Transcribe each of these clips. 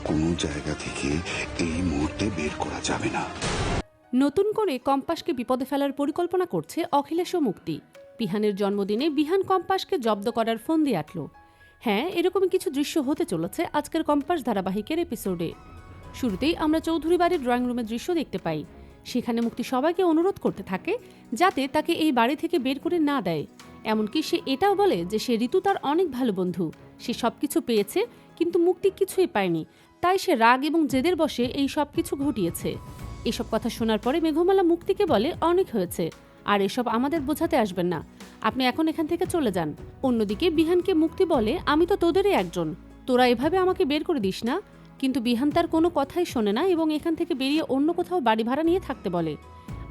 কোনো জায়গা থেকে এই মুহূর্তে বের করা যাবে না। নতুন করে কম্পাসকে বিপদে ফেলার পরিকল্পনা করছে অখিলেশ ও মুক্তি। বিহানের জন্মদিনে বিহান কম্পাসকে জব্দ করার ফোন দিয়ে আটল। হ্যাঁ, এরকমই কিছু দৃশ্য হতে চলেছে আজকের কম্পাস ধারাবাহিকের এপিসোডে। শুরুতেই আমরা চৌধুরী বাড়ির ড্রয়িং রুমের দৃশ্য দেখতে পাই। সেখানে মুক্তি সবাইকে অনুরোধ করতে থাকে যাতে তাকে এই বাড়ি থেকে বের করে না দেয়। এমনকি সে এটাও বলে যে সে ঋতু তার অনেক ভালো বন্ধু, সে সবকিছু পেয়েছে কিন্তু মুক্তি কিছুই পায়নি, তাই সে রাগ এবং জেদের বশে এই সব কিছু ঘটিয়েছে। এসব কথা শোনার পরে মেঘমালা মুক্তিকে বলে অনেক হয়েছে, আর এসব আমাদের বোঝাতে আসবেন না, আপনি এখন এখান থেকে চলে যান। অন্যদিকে বিহানকে মুক্তি বলে আমি তো তোদেরই একজন, তোরা এভাবে আমাকে বের করে দিস না। কিন্তু বিহান তার কোনো কথাই শোনে না এবং এখান থেকে বেরিয়ে অন্য কোথাও বাড়ি ভাড়া নিয়ে থাকতে বলে।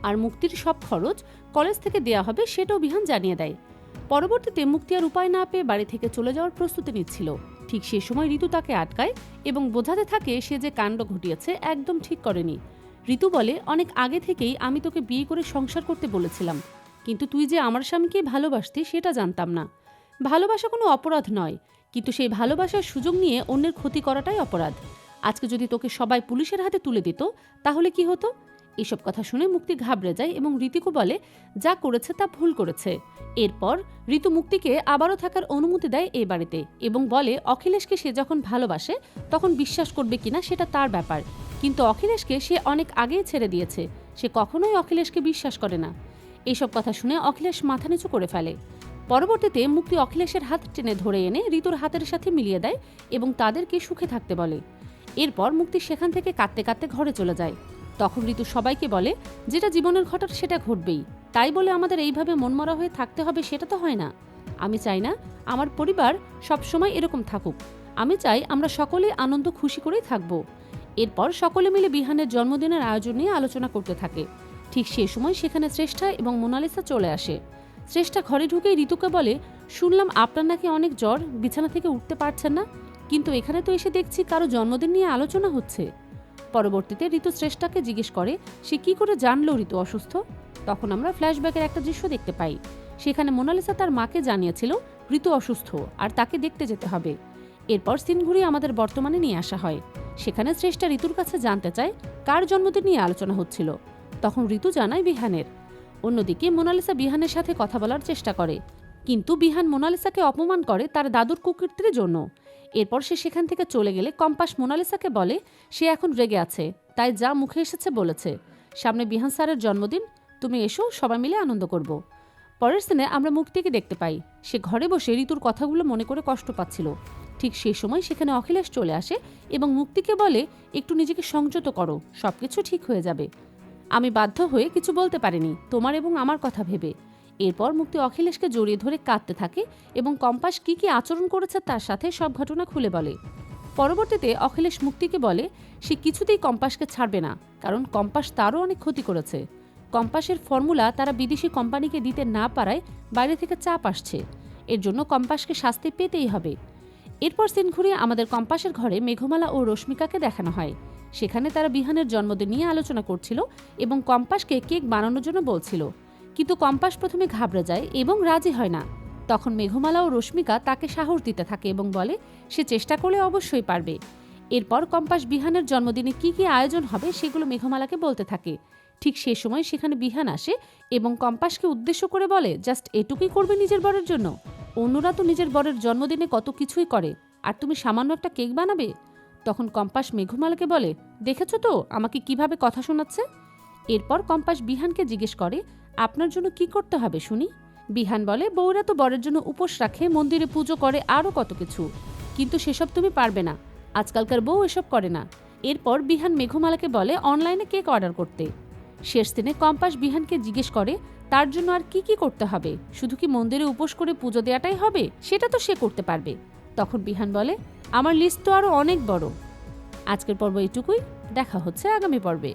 আর মুক্তির সব খরচ কলেজ থেকে দেয়া হবে সেটাও বিহান জানিয়ে দেয়। পরবর্তীতে মুক্তি আর উপায় না পেয়ে বাড়ি থেকে চলে যাওয়ার প্রস্তুতি নিচ্ছিল। ঠিক সে সময় ঋতু তাকে আটকায় এবং বোঝাতে থাকে সে যে কাণ্ড ঘটিয়েছে একদম ঠিক করেনি। ঋতু বলে অনেক আগে থেকেই আমি তোকে বিয়ে করে সংসার করতে বলেছিলাম, কিন্তু তুই যে আমার স্বামীকে ভালোবাসতি সেটা জানতাম না। ভালোবাসা কোনো অপরাধ নয়, কিন্তু সেই ভালোবাসার সুযোগ নিয়ে অন্যের ক্ষতি করাটাই অপরাধ। আজকে যদি তোকে সবাই পুলিশের হাতে তুলে দিত তাহলে কি হতো? এসব কথা শুনে মুক্তি ঘাবড়ে যায় এবং ঋতিকও বলে যা করেছে তা ভুল করেছে। এরপর ঋতু মুক্তিকে আবারও থাকার অনুমতি দেয় এই বাড়িতে এবং বলে অখিলেশকে সে যখন ভালোবাসে তখন বিশ্বাস করবে কিনা সেটা তার ব্যাপার, কিন্তু অখিলেশকে সে অনেক আগেই ছেড়ে দিয়েছে, সে কখনোই অখিলেশকে বিশ্বাস করে না। এইসব কথা শুনে অখিলেশ মাথা নিচু করে ফেলে। পরবর্তীতে মুক্তি অখিলেশের হাত টেনে ধরে এনে ঋতুর হাতের সাথে মিলিয়ে দেয় এবং তাদেরকে সুখে থাকতে বলে। এরপর মুক্তি সেখান থেকে কাঁদতে কাঁদতে ঘরে চলে যায়। তখন ঋতু সবাইকে বলে যেটা জীবনের ঘটার সেটা ঘটবেই, তাই বলে আমাদের এইভাবে মনমরা হয়ে থাকতে হবে সেটা তো হয় না। আমি চাই না আমার পরিবার সবসময় এরকম থাকুক, আমি চাই আমরা সকলে আনন্দ খুশি করেই থাকব। এরপর সকলে মিলে বিহানের জন্মদিনের আয়োজন নিয়ে আলোচনা করতে থাকে। ঠিক সেই সময় সেখানে শ্রেষ্ঠা এবং মোনালিসা চলে আসে। শ্রেষ্ঠা ঘরে ঢুকেই ঋতুকে বলে শুনলাম আপনার নাকি অনেক জ্বর, বিছানা থেকে উঠতে পারছেন না, কিন্তু এখানে তো এসে দেখছি কারো জন্মদিন নিয়ে আলোচনা হচ্ছে। পরবর্তীতে ঋতু শ্রেষ্ঠাকে জিজ্ঞেস করে সে কি করে জানলো ঋতু অসুস্থ। তখন আমরা ফ্ল্যাশব্যাকের একটা দৃশ্য দেখতে পাই। সেখানে মোনালিসা তার মাকে জানিয়েছিল ঋতু অসুস্থ আর তাকে দেখতে যেতে হবে। এরপর সিন ঘুরিয়ে আমাদের বর্তমানে নিয়ে আসা হয়। সেখানে শ্রেষ্ঠা ঋতুর কাছে জানতে চায় কার জন্মদিন নিয়ে আলোচনা হচ্ছিল। তখন ঋতু জানায় বিহানের। অন্যদিকে মোনালিসা বিহানের সাথে কথা বলার চেষ্টা করে, কিন্তু বিহান মোনালিসাকে অপমান করে তার দাদুর কুকীর্তির জন্য। এরপর সে সেখান থেকে চলে গেলে কম্পাস মোনালিসাকে বলে সে এখন রেগে আছে, তাই যা মুখে এসেছে বলেছে। সামনে বিহান স্যারের জন্মদিন, তুমি এসো, সবাই মিলে আনন্দ করব। পরের সিনে আমরা মুক্তিকে দেখতে পাই। সে ঘরে বসে ঋতুর কথাগুলো মনে করে কষ্ট পাচ্ছিল। ঠিক সেই সময় সেখানে অখিলেশ চলে আসে এবং মুক্তিকে বলে একটু নিজেকে সংযত করো, সবকিছু ঠিক হয়ে যাবে। আমি বাধ্য হয়ে কিছু বলতে পারিনি তোমার এবং আমার কথা ভেবে। এরপর মুক্তি অখিলেশকে জড়িয়ে ধরে কাঁদতে থাকে এবং কম্পাস কি কি আচরণ করেছে তার সাথে সব ঘটনা খুলে বলে। পরবর্তীতে অখিলেশ মুক্তিকে বলে সে কিছুতেই কম্পাসকে ছাড়বে না, কারণ কম্পাস তারও অনেক ক্ষতি করেছে। কম্পাসের ফর্মুলা তারা বিদেশি কোম্পানিকে দিতে না পারায় বাইরে থেকে চাপ আসছে, এর জন্য কম্পাসকে শাস্তি পেতেই হবে। এরপর সিন ঘুরিয়ে আমাদের কম্পাসের ঘরে মেঘমালা ও রশ্মিকাকে দেখানো হয়। সেখানে তারা বিহানের জন্মদিন নিয়ে আলোচনা করছিল এবং কম্পাসকে কেক বানানোর জন্য বলছিল, কিন্তু কম্পাস প্রথমে ঘাবড়ে যায় এবং রাজি হয় না। তখন মেঘমালা ও রশ্মিকা তাকে সাহস দিতে থাকে এবং বলে সে চেষ্টা করলে অবশ্যই পারবে। এরপর কম্পাস বিহানের জন্মদিনে কি কি আয়োজন হবে সেগুলো মেঘমালাকে বলতে থাকে। ঠিক সে সময় সেখানে বিহান আসে এবং কম্পাসকে উদ্দেশ্য করে বলে জাস্ট এটুকুই করবে নিজের বরের জন্য? অন্যরা তো নিজের বরের জন্মদিনে কত কিছুই করে, আর তুমি সামান্য একটা কেক বানাবে? তখন কম্পাস মেঘমালাকে বলে দেখেছো তো আমাকে কিভাবে কথা শোনাচ্ছে। এরপর কম্পাস বিহানকে জিজ্ঞেস করে আপনার জন্য কি করতে হবে শুনি। বিহান বলে বউরা তো বরের জন্য উপোস রাখে, মন্দিরে পুজো করে, আরও কত কিছু, কিন্তু সেসব তুমি পারবে না, আজকালকার বউ এসব করে না। এরপর বিহান মেঘমালাকে বলে অনলাইনে কেক অর্ডার করতে। শেষ দিনে কম্পাস বিহানকে জিজ্ঞেস করে তার জন্য আর কি কি করতে হবে, শুধু কি মন্দিরে উপোস করে পুজো দেওয়াটাই হবে? সেটা তো সে করতে পারবে। তখন বিহান বলে আমার লিস্ট তো আরও অনেক বড়। আজকের পর্ব এইটুকুই, দেখা হচ্ছে আগামী পর্বে।